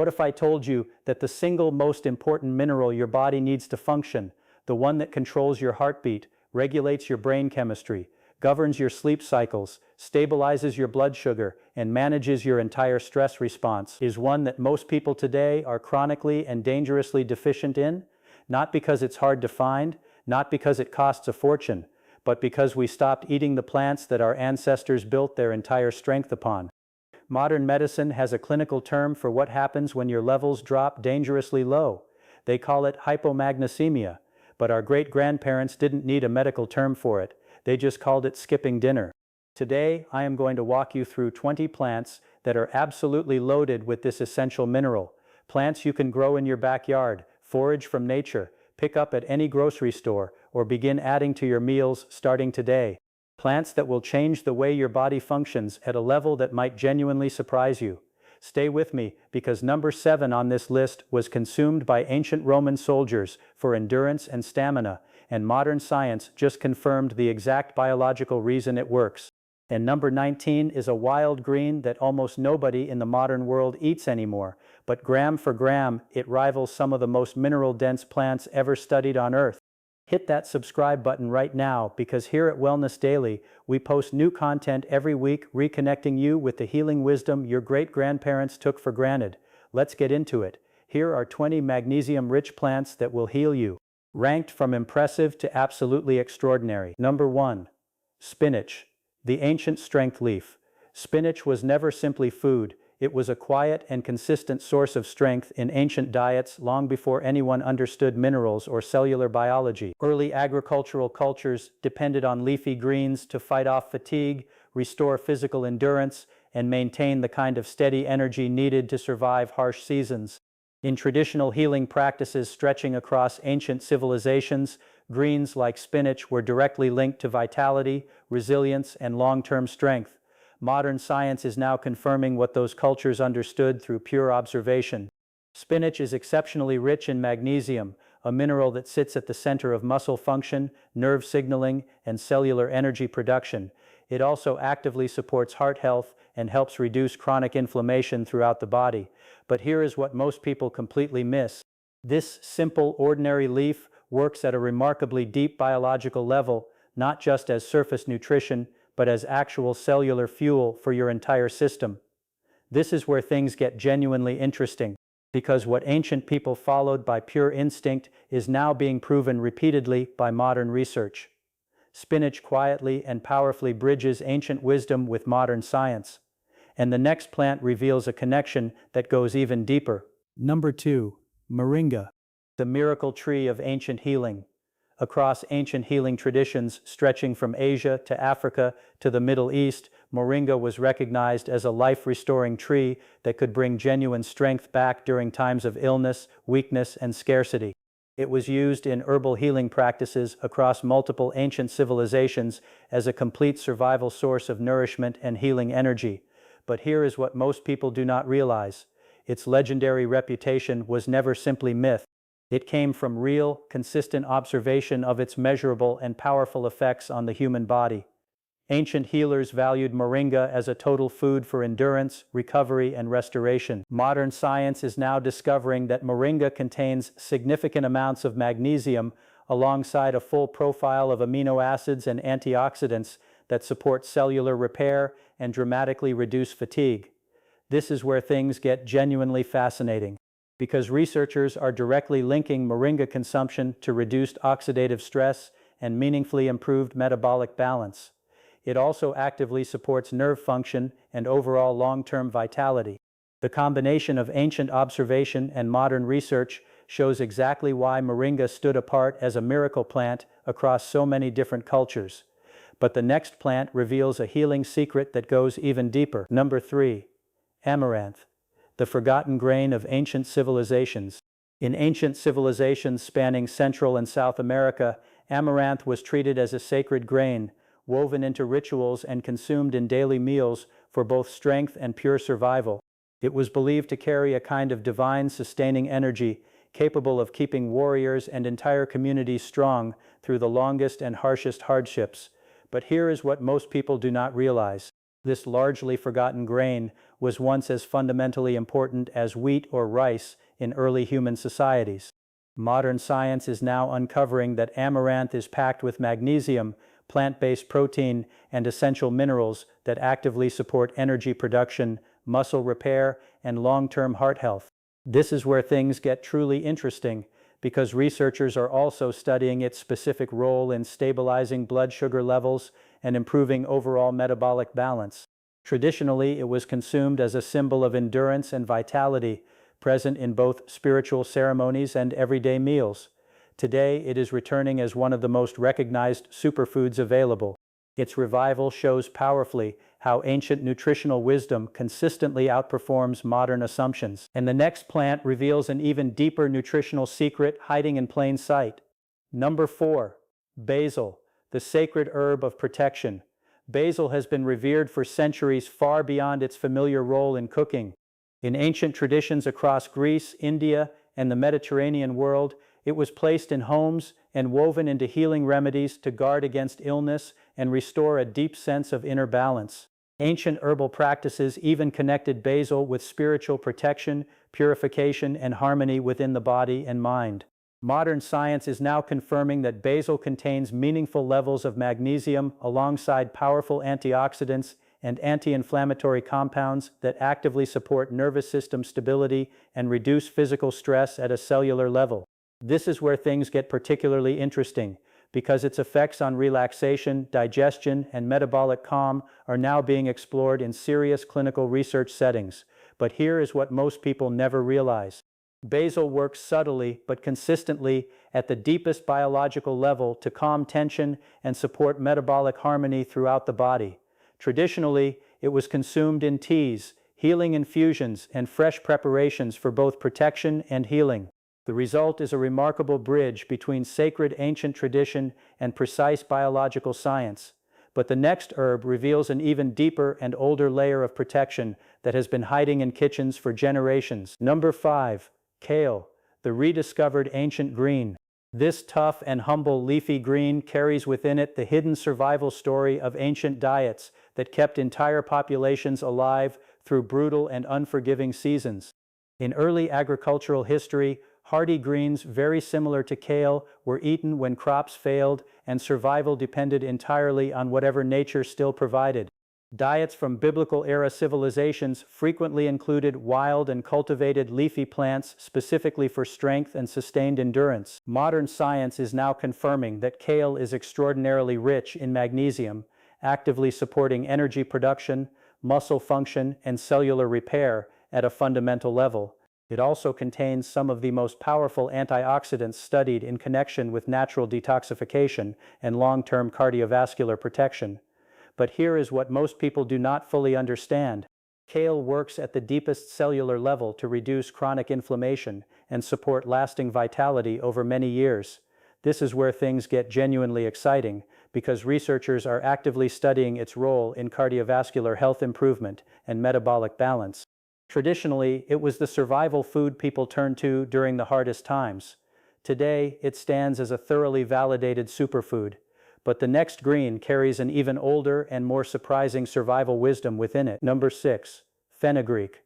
What if I told you that the single most important mineral your body needs to function, the one that controls your heartbeat, regulates your brain chemistry, governs your sleep cycles, stabilizes your blood sugar, and manages your entire stress response, is one that most people today are chronically and dangerously deficient in? Not because it's hard to find, not because it costs a fortune, but because we stopped eating the plants that our ancestors built their entire strength upon. Modern medicine has a clinical term for what happens when your levels drop dangerously low. They call it hypomagnesemia, but our great-grandparents didn't need a medical term for it. They just called it skipping dinner. Today, I am going to walk you through 20 plants that are absolutely loaded with this essential mineral. Plants you can grow in your backyard, forage from nature, pick up at any grocery store, or begin adding to your meals starting today. Plants that will change the way your body functions at a level that might genuinely surprise you. Stay with me, because number 7 on this list was consumed by ancient Roman soldiers for endurance and stamina, and modern science just confirmed the exact biological reason it works. And number 19 is a wild green that almost nobody in the modern world eats anymore, but gram for gram, it rivals some of the most mineral-dense plants ever studied on Earth. Hit that subscribe button right now, because here at Wellness Daily, we post new content every week reconnecting you with the healing wisdom your great-grandparents took for granted. Let's get into it. Here are 20 magnesium-rich plants that will heal you. Ranked from impressive to absolutely extraordinary. Number 1. Spinach, the ancient strength leaf. Spinach was never simply food. It was a quiet and consistent source of strength in ancient diets long before anyone understood minerals or cellular biology. Early agricultural cultures depended on leafy greens to fight off fatigue, restore physical endurance, and maintain the kind of steady energy needed to survive harsh seasons. In traditional healing practices stretching across ancient civilizations, greens like spinach were directly linked to vitality, resilience, and long-term strength. Modern science is now confirming what those cultures understood through pure observation. Spinach is exceptionally rich in magnesium, a mineral that sits at the center of muscle function, nerve signaling, and cellular energy production. It also actively supports heart health and helps reduce chronic inflammation throughout the body. But here is what most people completely miss. This simple, ordinary leaf works at a remarkably deep biological level, not just as surface nutrition, but as actual cellular fuel for your entire system. This is where things get genuinely interesting, because what ancient people followed by pure instinct is now being proven repeatedly by modern research. Spinach quietly and powerfully bridges ancient wisdom with modern science. And the next plant reveals a connection that goes even deeper. Number 2. Moringa, the miracle tree of ancient healing. Across ancient healing traditions stretching from Asia to Africa to the Middle East, moringa was recognized as a life-restoring tree that could bring genuine strength back during times of illness, weakness, and scarcity. It was used in herbal healing practices across multiple ancient civilizations as a complete survival source of nourishment and healing energy. But here is what most people do not realize. Its legendary reputation was never simply myth. It came from real, consistent observation of its measurable and powerful effects on the human body. Ancient healers valued moringa as a total food for endurance, recovery, and restoration. Modern science is now discovering that moringa contains significant amounts of magnesium alongside a full profile of amino acids and antioxidants that support cellular repair and dramatically reduce fatigue. This is where things get genuinely fascinating, because researchers are directly linking moringa consumption to reduced oxidative stress and meaningfully improved metabolic balance. It also actively supports nerve function and overall long-term vitality. The combination of ancient observation and modern research shows exactly why moringa stood apart as a miracle plant across so many different cultures. But the next plant reveals a healing secret that goes even deeper. Number 3. Amaranth, the forgotten grain of ancient civilizations. In ancient civilizations spanning Central and South America, amaranth was treated as a sacred grain, woven into rituals and consumed in daily meals for both strength and pure survival. It was believed to carry a kind of divine sustaining energy, capable of keeping warriors and entire communities strong through the longest and harshest hardships. But here is what most people do not realize. This largely forgotten grain was once as fundamentally important as wheat or rice in early human societies. Modern science is now uncovering that amaranth is packed with magnesium, plant-based protein, and essential minerals that actively support energy production, muscle repair, and long-term heart health. This is where things get truly interesting, because researchers are also studying its specific role in stabilizing blood sugar levels and improving overall metabolic balance. Traditionally, it was consumed as a symbol of endurance and vitality, present in both spiritual ceremonies and everyday meals. Today, it is returning as one of the most recognized superfoods available. Its revival shows powerfully how ancient nutritional wisdom consistently outperforms modern assumptions. And the next plant reveals an even deeper nutritional secret hiding in plain sight. Number 4. Basil, the sacred herb of protection. Basil has been revered for centuries far beyond its familiar role in cooking. In ancient traditions across Greece, India, and the Mediterranean world, it was placed in homes and woven into healing remedies to guard against illness and restore a deep sense of inner balance. Ancient herbal practices even connected basil with spiritual protection, purification, and harmony within the body and mind. Modern science is now confirming that basil contains meaningful levels of magnesium alongside powerful antioxidants and anti-inflammatory compounds that actively support nervous system stability and reduce physical stress at a cellular level. This is where things get particularly interesting, because its effects on relaxation, digestion, and metabolic calm are now being explored in serious clinical research settings. But here is what most people never realize. Basil works subtly but consistently at the deepest biological level to calm tension and support metabolic harmony throughout the body. Traditionally, it was consumed in teas, healing infusions, and fresh preparations for both protection and healing. The result is a remarkable bridge between sacred ancient tradition and precise biological science. But the next herb reveals an even deeper and older layer of protection that has been hiding in kitchens for generations. Number 5. Kale, the rediscovered ancient green. This tough and humble leafy green carries within it the hidden survival story of ancient diets that kept entire populations alive through brutal and unforgiving seasons. In early agricultural history, hardy greens very similar to kale were eaten when crops failed and survival depended entirely on whatever nature still provided. Diets from biblical-era civilizations frequently included wild and cultivated leafy plants specifically for strength and sustained endurance. Modern science is now confirming that kale is extraordinarily rich in magnesium, actively supporting energy production, muscle function, and cellular repair at a fundamental level. It also contains some of the most powerful antioxidants studied in connection with natural detoxification and long-term cardiovascular protection. But here is what most people do not fully understand. Kale works at the deepest cellular level to reduce chronic inflammation and support lasting vitality over many years. This is where things get genuinely exciting, because researchers are actively studying its role in cardiovascular health improvement and metabolic balance. Traditionally, it was the survival food people turned to during the hardest times. Today, it stands as a thoroughly validated superfood. But the next green carries an even older and more surprising survival wisdom within it. Number 6. Fenugreek,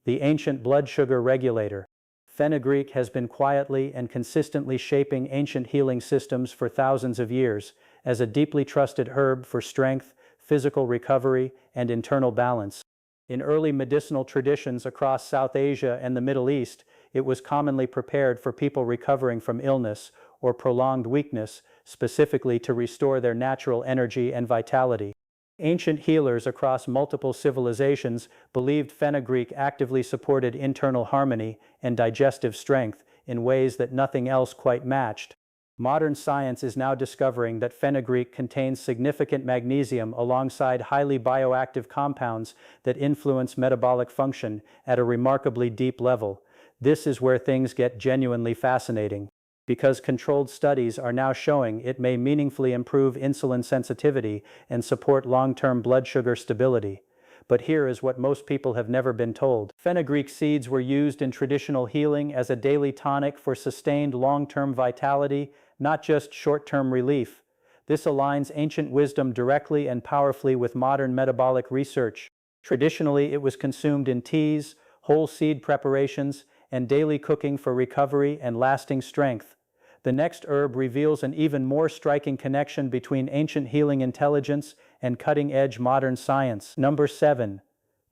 the ancient blood sugar regulator. Fenugreek has been quietly and consistently shaping ancient healing systems for thousands of years as a deeply trusted herb for strength, physical recovery, and internal balance. In early medicinal traditions across South Asia and the Middle East, it was commonly prepared for people recovering from illness or prolonged weakness, specifically to restore their natural energy and vitality. Ancient healers across multiple civilizations believed fenugreek actively supported internal harmony and digestive strength in ways that nothing else quite matched. Modern science is now discovering that fenugreek contains significant magnesium alongside highly bioactive compounds that influence metabolic function at a remarkably deep level. This is where things get genuinely fascinating, because controlled studies are now showing it may meaningfully improve insulin sensitivity and support long-term blood sugar stability. But here is what most people have never been told. Fenugreek seeds were used in traditional healing as a daily tonic for sustained long-term vitality, not just short-term relief. This aligns ancient wisdom directly and powerfully with modern metabolic research. Traditionally, it was consumed in teas, whole seed preparations, and daily cooking for recovery and lasting strength. The next herb reveals an even more striking connection between ancient healing intelligence and cutting-edge modern science. Number 7.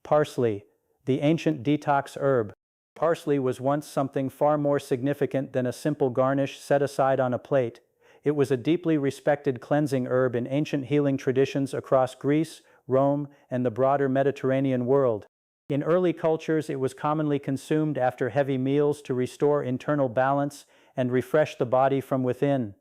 Parsley, the ancient detox herb. Parsley was once something far more significant than a simple garnish set aside on a plate. It was a deeply respected cleansing herb in ancient healing traditions across Greece, Rome, and the broader Mediterranean world. In early cultures, it was commonly consumed after heavy meals to restore internal balance and refresh the body from within.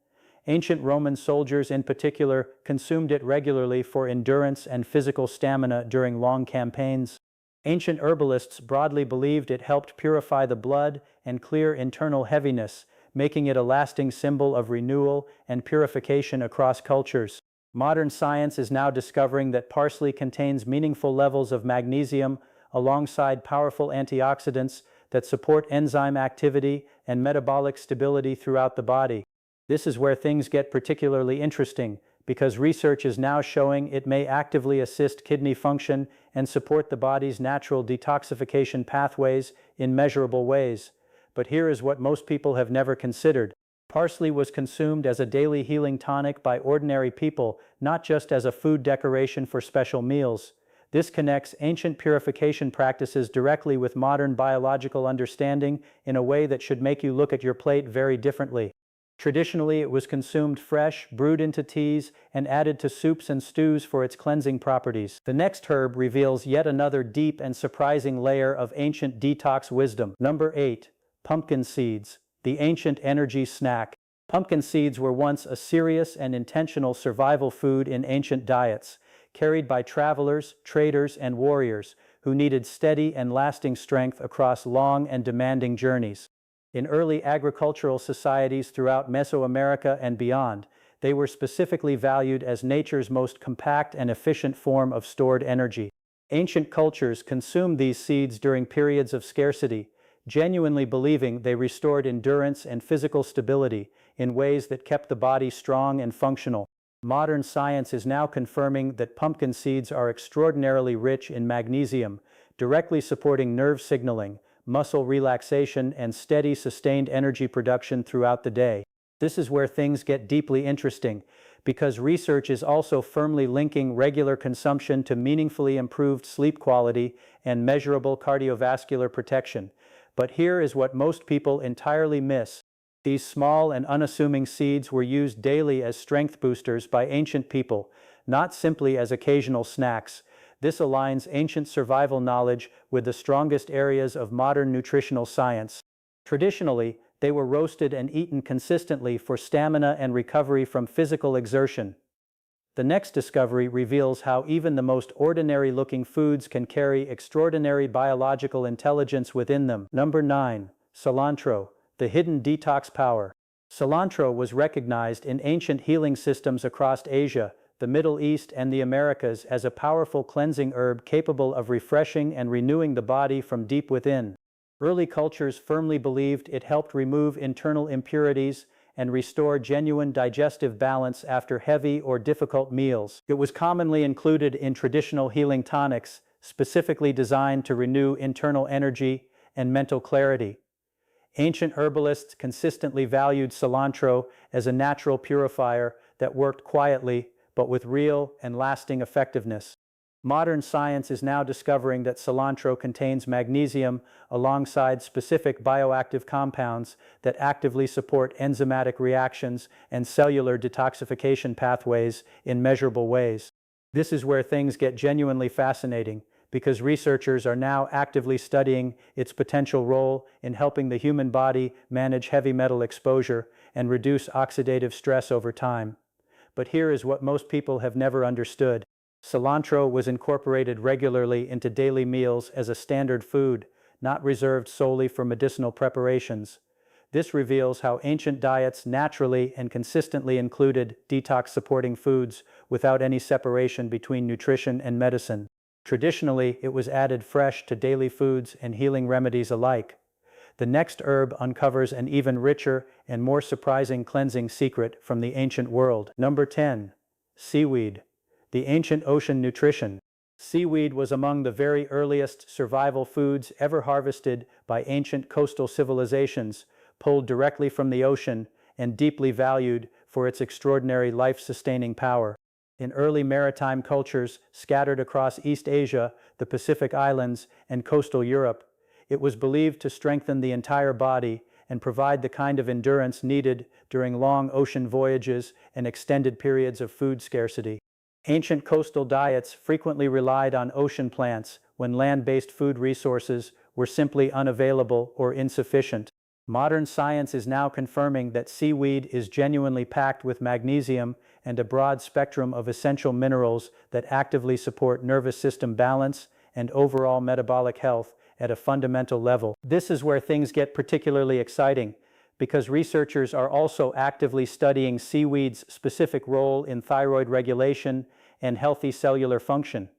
Ancient Roman soldiers in particular consumed it regularly for endurance and physical stamina during long campaigns. Ancient herbalists broadly believed it helped purify the blood and clear internal heaviness, making it a lasting symbol of renewal and purification across cultures. Modern science is now discovering that parsley contains meaningful levels of magnesium alongside powerful antioxidants that support enzyme activity and metabolic stability throughout the body. This is where things get particularly interesting, because research is now showing it may actively assist kidney function and support the body's natural detoxification pathways in measurable ways. But here is what most people have never considered. Parsley was consumed as a daily healing tonic by ordinary people, not just as a food decoration for special meals. This connects ancient purification practices directly with modern biological understanding in a way that should make you look at your plate very differently. Traditionally, it was consumed fresh, brewed into teas, and added to soups and stews for its cleansing properties. The next herb reveals yet another deep and surprising layer of ancient detox wisdom. Number 8. Pumpkin seeds, the ancient energy snack. Pumpkin seeds were once a serious and intentional survival food in ancient diets, carried by travelers, traders, and warriors who needed steady and lasting strength across long and demanding journeys. In early agricultural societies throughout Mesoamerica and beyond, they were specifically valued as nature's most compact and efficient form of stored energy. Ancient cultures consumed these seeds during periods of scarcity, genuinely believing they restored endurance and physical stability in ways that kept the body strong and functional. Modern science is now confirming that pumpkin seeds are extraordinarily rich in magnesium, directly supporting nerve signaling, muscle relaxation, and steady, sustained energy production throughout the day. This is where things get deeply interesting, because research is also firmly linking regular consumption to meaningfully improved sleep quality and measurable cardiovascular protection. But here is what most people entirely miss. These small and unassuming seeds were used daily as strength boosters by ancient people, not simply as occasional snacks. This aligns ancient survival knowledge with the strongest areas of modern nutritional science. Traditionally, they were roasted and eaten consistently for stamina and recovery from physical exertion. The next discovery reveals how even the most ordinary-looking foods can carry extraordinary biological intelligence within them. Number 9. Cilantro, the hidden detox power. Cilantro was recognized in ancient healing systems across Asia, the Middle East, and the Americas as a powerful cleansing herb capable of refreshing and renewing the body from deep within. Early cultures firmly believed it helped remove internal impurities and restore genuine digestive balance after heavy or difficult meals. It was commonly included in traditional healing tonics, specifically designed to renew internal energy and mental clarity. Ancient herbalists consistently valued cilantro as a natural purifier that worked quietly, but with real and lasting effectiveness. Modern science is now discovering that cilantro contains magnesium alongside specific bioactive compounds that actively support enzymatic reactions and cellular detoxification pathways in measurable ways. This is where things get genuinely fascinating, because researchers are now actively studying its potential role in helping the human body manage heavy metal exposure and reduce oxidative stress over time. But here is what most people have never understood. Cilantro was incorporated regularly into daily meals as a standard food, not reserved solely for medicinal preparations. This reveals how ancient diets naturally and consistently included detox-supporting foods without any separation between nutrition and medicine. Traditionally, it was added fresh to daily foods and healing remedies alike. The next herb uncovers an even richer and more surprising cleansing secret from the ancient world. Number 10. Seaweed. The ancient ocean nutrition. Seaweed was among the very earliest survival foods ever harvested by ancient coastal civilizations, pulled directly from the ocean and deeply valued for its extraordinary life-sustaining power. In early maritime cultures scattered across East Asia, the Pacific Islands, and coastal Europe, it was believed to strengthen the entire body and provide the kind of endurance needed during long ocean voyages and extended periods of food scarcity. Ancient coastal diets frequently relied on ocean plants when land-based food resources were simply unavailable or insufficient. Modern science is now confirming that seaweed is genuinely packed with magnesium and a broad spectrum of essential minerals that actively support nervous system balance and overall metabolic health at a fundamental level. This is where things get particularly exciting, because researchers are also actively studying seaweed's specific role in thyroid regulation and healthy cellular function.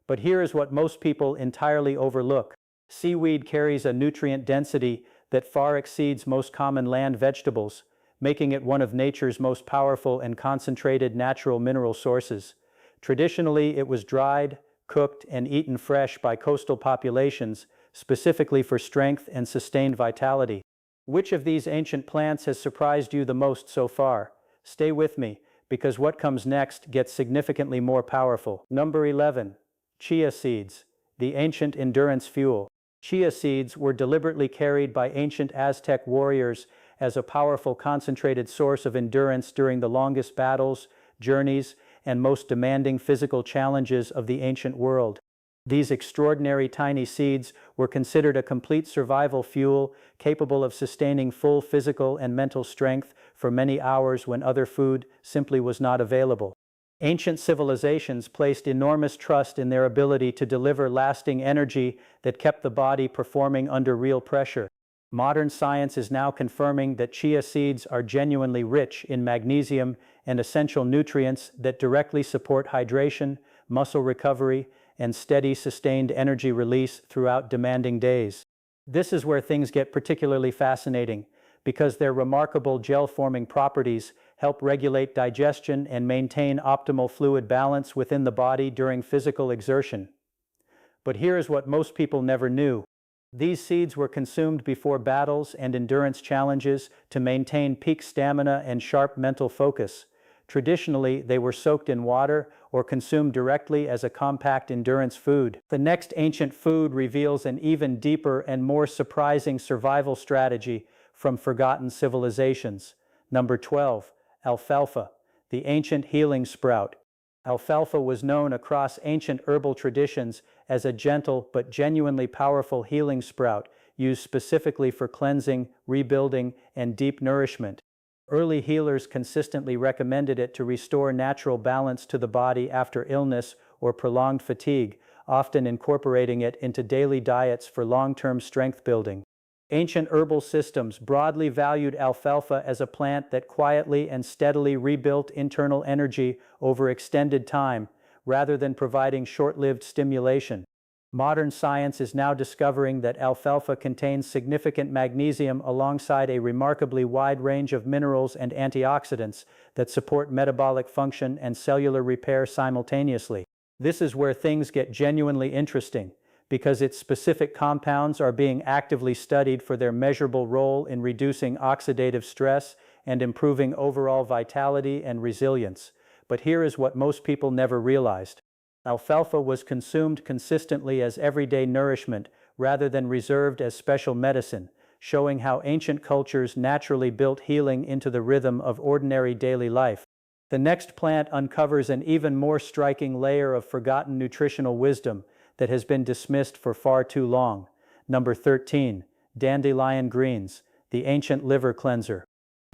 But here is what most people entirely overlook. Seaweed carries a nutrient density that far exceeds most common land vegetables, making it one of nature's most powerful and concentrated natural mineral sources. Traditionally, it was dried, cooked, and eaten fresh by coastal populations, specifically for strength and sustained vitality. Which of these ancient plants has surprised you the most so far? Stay with me, because what comes next gets significantly more powerful. Number 11. Chia seeds, the ancient endurance fuel. Chia seeds were deliberately carried by ancient Aztec warriors as a powerful concentrated source of endurance during the longest battles, journeys, and most demanding physical challenges of the ancient world. These extraordinary tiny seeds were considered a complete survival fuel capable of sustaining full physical and mental strength for many hours when other food simply was not available. Ancient civilizations placed enormous trust in their ability to deliver lasting energy that kept the body performing under real pressure. Modern science is now confirming that chia seeds are genuinely rich in magnesium and essential nutrients that directly support hydration, muscle recovery, and steady, sustained energy release throughout demanding days. This is where things get particularly fascinating, because their remarkable gel-forming properties help regulate digestion and maintain optimal fluid balance within the body during physical exertion. But here is what most people never knew. These seeds were consumed before battles and endurance challenges to maintain peak stamina and sharp mental focus. Traditionally, they were soaked in water or consumed directly as a compact endurance food. The next ancient food reveals an even deeper and more surprising survival strategy from forgotten civilizations. Number 12. Alfalfa, the ancient healing sprout. Alfalfa was known across ancient herbal traditions as a gentle but genuinely powerful healing sprout used specifically for cleansing, rebuilding, and deep nourishment. Early healers consistently recommended it to restore natural balance to the body after illness or prolonged fatigue, often incorporating it into daily diets for long-term strength building. Ancient herbal systems broadly valued alfalfa as a plant that quietly and steadily rebuilt internal energy over extended time, rather than providing short-lived stimulation. Modern science is now discovering that alfalfa contains significant magnesium alongside a remarkably wide range of minerals and antioxidants that support metabolic function and cellular repair simultaneously. This is where things get genuinely interesting, because its specific compounds are being actively studied for their measurable role in reducing oxidative stress and improving overall vitality and resilience. But here is what most people never realized. Alfalfa was consumed consistently as everyday nourishment rather than reserved as special medicine, showing how ancient cultures naturally built healing into the rhythm of ordinary daily life. The next plant uncovers an even more striking layer of forgotten nutritional wisdom that has been dismissed for far too long. Number 13. Dandelion greens, the ancient liver cleanser.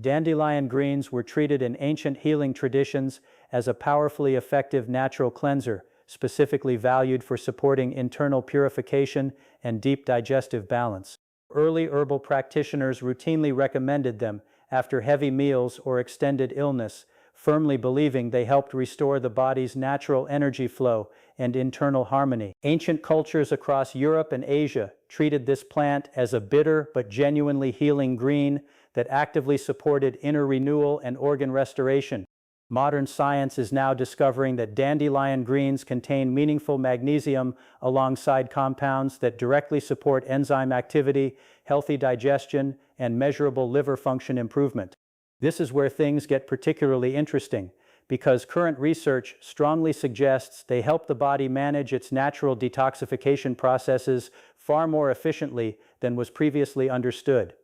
Dandelion greens were treated in ancient healing traditions as a powerfully effective natural cleanser, specifically valued for supporting internal purification and deep digestive balance. Early herbal practitioners routinely recommended them after heavy meals or extended illness, firmly believing they helped restore the body's natural energy flow and internal harmony. Ancient cultures across Europe and Asia treated this plant as a bitter but genuinely healing green that actively supported inner renewal and organ restoration. Modern science is now discovering that dandelion greens contain meaningful magnesium alongside compounds that directly support enzyme activity, healthy digestion, and measurable liver function improvement. This is where things get particularly interesting, because current research strongly suggests they help the body manage its natural detoxification processes far more efficiently than was previously understood.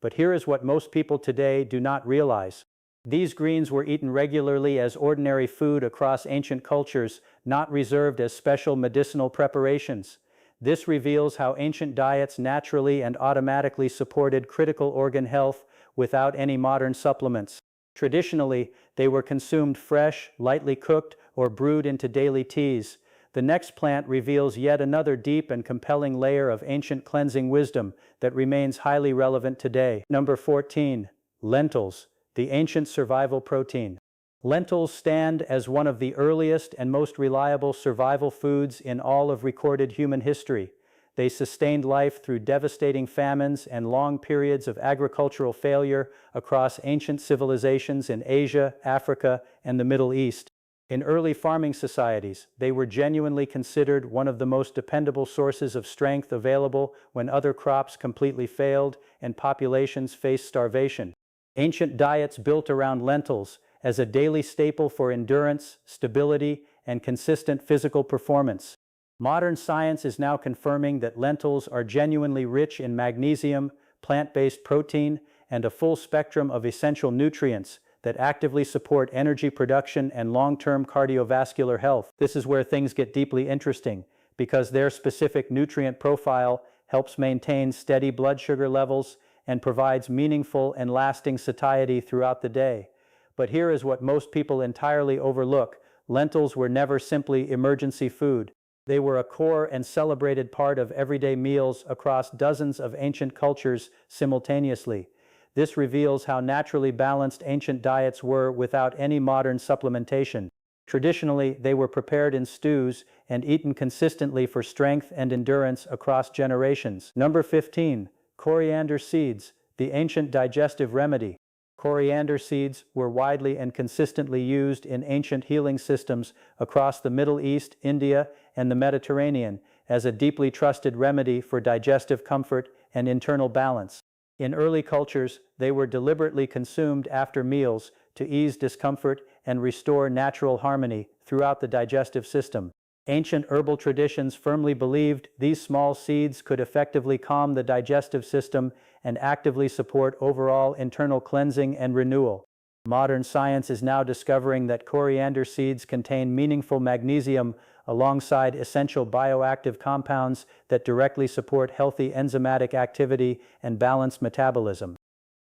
But here is what most people today do not realize. These greens were eaten regularly as ordinary food across ancient cultures, not reserved as special medicinal preparations. This reveals how ancient diets naturally and automatically supported critical organ health without any modern supplements. Traditionally, they were consumed fresh, lightly cooked, or brewed into daily teas. The next plant reveals yet another deep and compelling layer of ancient cleansing wisdom that remains highly relevant today. Number 14. Lentils, the ancient survival protein. Lentils stand as one of the earliest and most reliable survival foods in all of recorded human history. They sustained life through devastating famines and long periods of agricultural failure across ancient civilizations in Asia, Africa, and the Middle East. In early farming societies, they were genuinely considered one of the most dependable sources of strength available when other crops completely failed and populations faced starvation. Ancient diets built around lentils as a daily staple for endurance, stability, and consistent physical performance. Modern science is now confirming that lentils are genuinely rich in magnesium, plant-based protein, and a full spectrum of essential nutrients that actively support energy production and long-term cardiovascular health. This is where things get deeply interesting, because their specific nutrient profile helps maintain steady blood sugar levels and provides meaningful and lasting satiety throughout the day. But here is what most people entirely overlook. Lentils were never simply emergency food. They were a core and celebrated part of everyday meals across dozens of ancient cultures simultaneously. This reveals how naturally balanced ancient diets were without any modern supplementation. Traditionally, they were prepared in stews and eaten consistently for strength and endurance across generations. Number 15. Coriander seeds, the ancient digestive remedy. Coriander seeds were widely and consistently used in ancient healing systems across the Middle East, India, and the Mediterranean as a deeply trusted remedy for digestive comfort and internal balance. In early cultures, they were deliberately consumed after meals to ease discomfort and restore natural harmony throughout the digestive system. Ancient herbal traditions firmly believed these small seeds could effectively calm the digestive system and actively support overall internal cleansing and renewal. Modern science is now discovering that coriander seeds contain meaningful magnesium alongside essential bioactive compounds that directly support healthy enzymatic activity and balanced metabolism.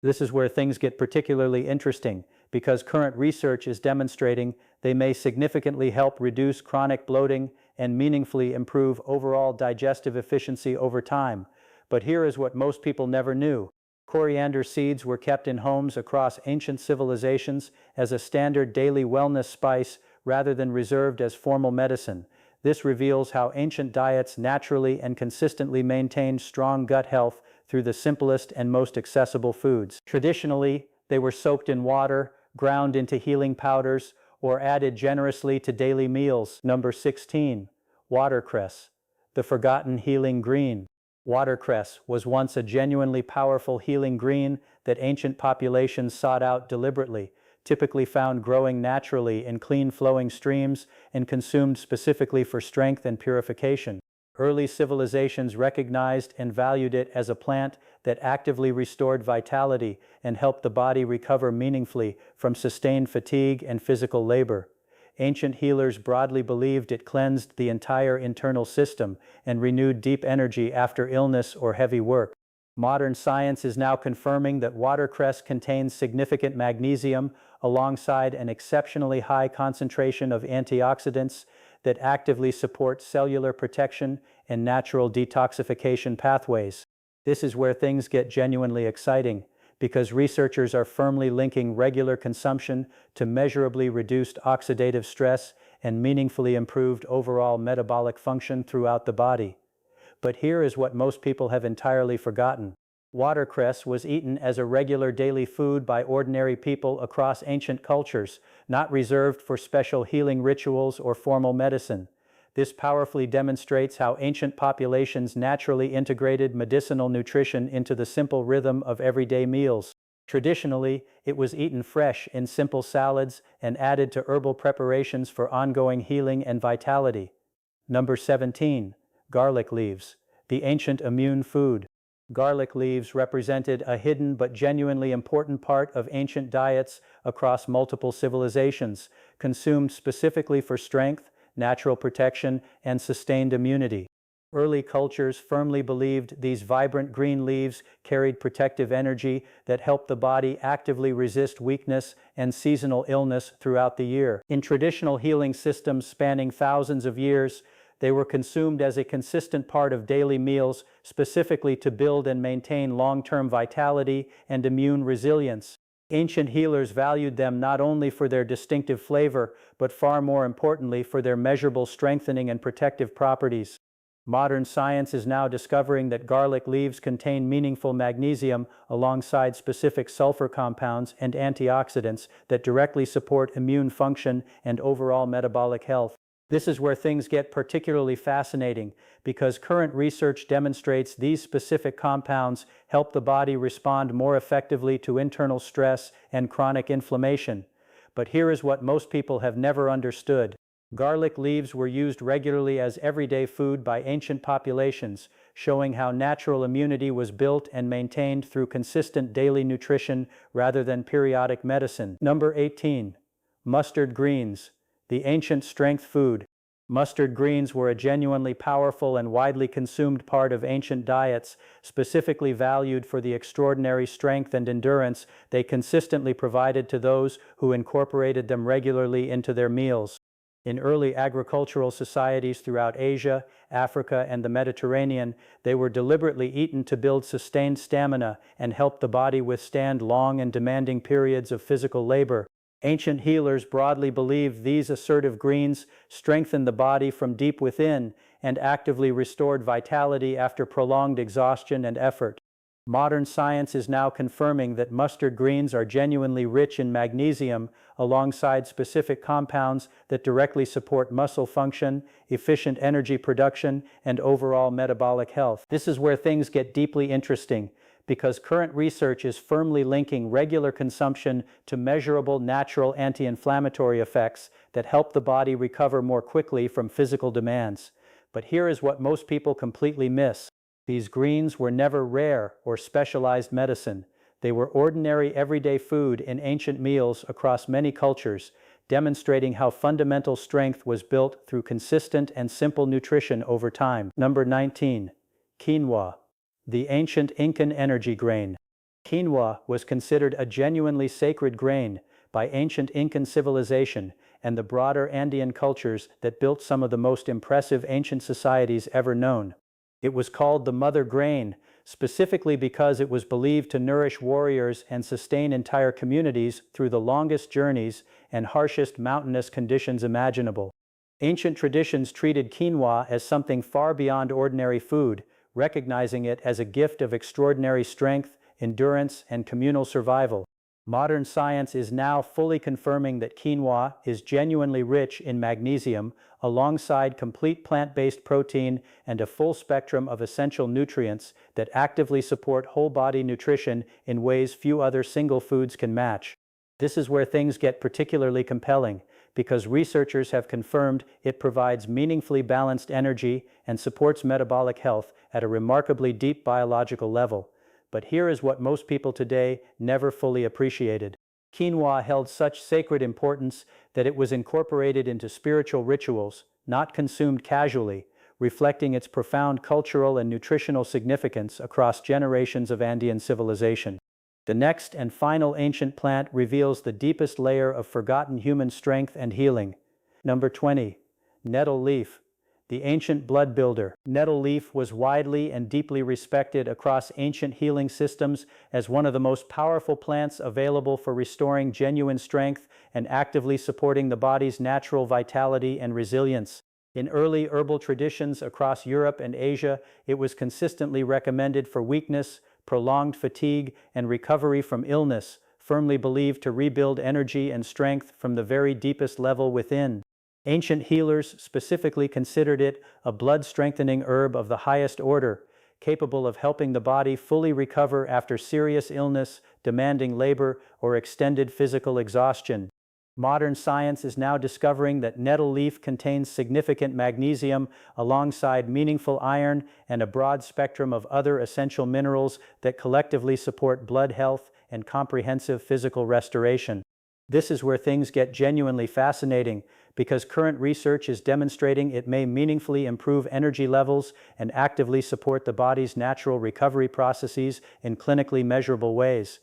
This is where things get particularly interesting, because current research is demonstrating they may significantly help reduce chronic bloating and meaningfully improve overall digestive efficiency over time. But here is what most people never knew. Coriander seeds were kept in homes across ancient civilizations as a standard daily wellness spice rather than reserved as formal medicine. This reveals how ancient diets naturally and consistently maintained strong gut health through the simplest and most accessible foods. Traditionally, they were soaked in water, ground into healing powders, or added generously to daily meals. Number 16. Watercress, the forgotten healing green. Watercress was once a genuinely powerful healing green that ancient populations sought out deliberately, typically found growing naturally in clean-flowing streams and consumed specifically for strength and purification. Early civilizations recognized and valued it as a plant that actively restored vitality and helped the body recover meaningfully from sustained fatigue and physical labor. Ancient healers broadly believed it cleansed the entire internal system and renewed deep energy after illness or heavy work. Modern science is now confirming that watercress contains significant magnesium alongside an exceptionally high concentration of antioxidants that actively support cellular protection and natural detoxification pathways. This is where things get genuinely exciting, because researchers are firmly linking regular consumption to measurably reduced oxidative stress and meaningfully improved overall metabolic function throughout the body. But here is what most people have entirely forgotten. Watercress was eaten as a regular daily food by ordinary people across ancient cultures, not reserved for special healing rituals or formal medicine. This powerfully demonstrates how ancient populations naturally integrated medicinal nutrition into the simple rhythm of everyday meals. Traditionally, it was eaten fresh in simple salads and added to herbal preparations for ongoing healing and vitality. Number 17. Garlic leaves, the ancient immune food. Garlic leaves represented a hidden but genuinely important part of ancient diets across multiple civilizations, consumed specifically for strength, natural protection, and sustained immunity. Early cultures firmly believed these vibrant green leaves carried protective energy that helped the body actively resist weakness and seasonal illness throughout the year. In traditional healing systems spanning thousands of years, they were consumed as a consistent part of daily meals, specifically to build and maintain long-term vitality and immune resilience. Ancient healers valued them not only for their distinctive flavor, but far more importantly for their measurable strengthening and protective properties. Modern science is now discovering that garlic leaves contain meaningful magnesium alongside specific sulfur compounds and antioxidants that directly support immune function and overall metabolic health. This is where things get particularly fascinating, because current research demonstrates these specific compounds help the body respond more effectively to internal stress and chronic inflammation. But here is what most people have never understood. Garlic leaves were used regularly as everyday food by ancient populations, showing how natural immunity was built and maintained through consistent daily nutrition rather than periodic medicine. Number 18. Mustard greens, the ancient strength food. Mustard greens were a genuinely powerful and widely consumed part of ancient diets, specifically valued for the extraordinary strength and endurance they consistently provided to those who incorporated them regularly into their meals. In early agricultural societies throughout Asia, Africa, and the Mediterranean, they were deliberately eaten to build sustained stamina and help the body withstand long and demanding periods of physical labor. Ancient healers broadly believed these assertive greens strengthened the body from deep within and actively restored vitality after prolonged exhaustion and effort. Modern science is now confirming that mustard greens are genuinely rich in magnesium alongside specific compounds that directly support muscle function, efficient energy production, and overall metabolic health. This is where things get deeply interesting, because current research is firmly linking regular consumption to measurable natural anti-inflammatory effects that help the body recover more quickly from physical demands. But here is what most people completely miss. These greens were never rare or specialized medicine. They were ordinary everyday food in ancient meals across many cultures, demonstrating how fundamental strength was built through consistent and simple nutrition over time. Number 19. Quinoa, the ancient Incan energy grain. Quinoa was considered a genuinely sacred grain by ancient Incan civilization and the broader Andean cultures that built some of the most impressive ancient societies ever known. It was called the mother grain, specifically because it was believed to nourish warriors and sustain entire communities through the longest journeys and harshest mountainous conditions imaginable. Ancient traditions treated quinoa as something far beyond ordinary food, recognizing it as a gift of extraordinary strength, endurance, and communal survival. Modern science is now fully confirming that quinoa is genuinely rich in magnesium, alongside complete plant-based protein and a full spectrum of essential nutrients that actively support whole-body nutrition in ways few other single foods can match. This is where things get particularly compelling, because researchers have confirmed it provides meaningfully balanced energy and supports metabolic health at a remarkably deep biological level. But here is what most people today never fully appreciated. Quinoa held such sacred importance that it was incorporated into spiritual rituals, not consumed casually, reflecting its profound cultural and nutritional significance across generations of Andean civilization. The next and final ancient plant reveals the deepest layer of forgotten human strength and healing. Number 20. Nettle leaf, The ancient blood builder. Nettle leaf was widely and deeply respected across ancient healing systems as one of the most powerful plants available for restoring genuine strength and actively supporting the body's natural vitality and resilience. In early herbal traditions across Europe and Asia, it was consistently recommended for weakness, prolonged fatigue, and recovery from illness, firmly believed to rebuild energy and strength from the very deepest level within. Ancient healers specifically considered it a blood-strengthening herb of the highest order, capable of helping the body fully recover after serious illness, demanding labor, or extended physical exhaustion. Modern science is now discovering that nettle leaf contains significant magnesium alongside meaningful iron and a broad spectrum of other essential minerals that collectively support blood health and comprehensive physical restoration. This is where things get genuinely fascinating, because current research is demonstrating it may meaningfully improve energy levels and actively support the body's natural recovery processes in clinically measurable ways.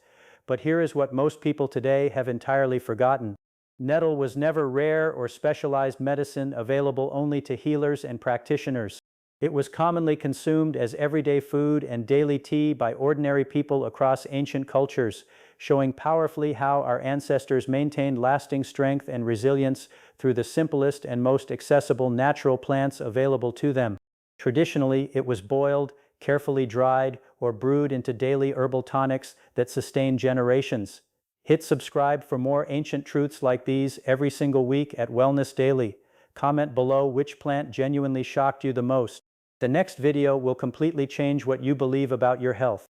But here is what most people today have entirely forgotten. Nettle was never rare or specialized medicine available only to healers and practitioners. It was commonly consumed as everyday food and daily tea by ordinary people across ancient cultures, showing powerfully how our ancestors maintained lasting strength and resilience through the simplest and most accessible natural plants available to them. Traditionally, it was boiled, carefully dried, or brewed into daily herbal tonics that sustained generations. Hit subscribe for more ancient truths like these every single week at Wellness Daily. Comment below which plant genuinely shocked you the most. The next video will completely change what you believe about your health.